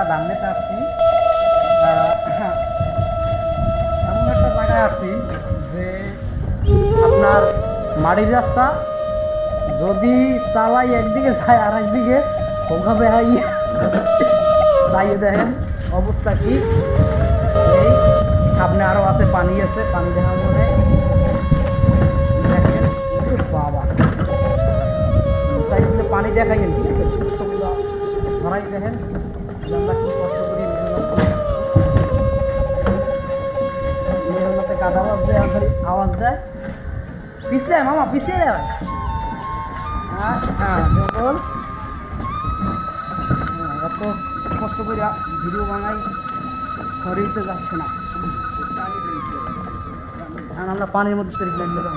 ধান নিতে আসছি। এমন একটা জায়গায় আসছি যে আপনার মাটির রাস্তা, যদি চালাই একদিকে যায় আর একদিকে হোকা বেহাই চাইয়ে দেখেন অবস্থা কি। এই সামনে আরও আছে, পানি আছে, পানি দেখা মনে দেখেন। বাবা চাইলে পানি দেখাইয়েন, ঠিক আছে, দৃশ্যগুলো ধরাই দেখেন যে আমরা কি কষ্ট করি। মেহনতে গাদা আওয়াজ দেয়, আওয়াজ দেয়, পিছলে মামা পিছিয়ে দেয়। হ্যাঁ যখন এত কষ্ট করে ভিডিও বানাই, শরীর তো যাচ্ছে না, আমরা পানির মধ্যে তৈরি করে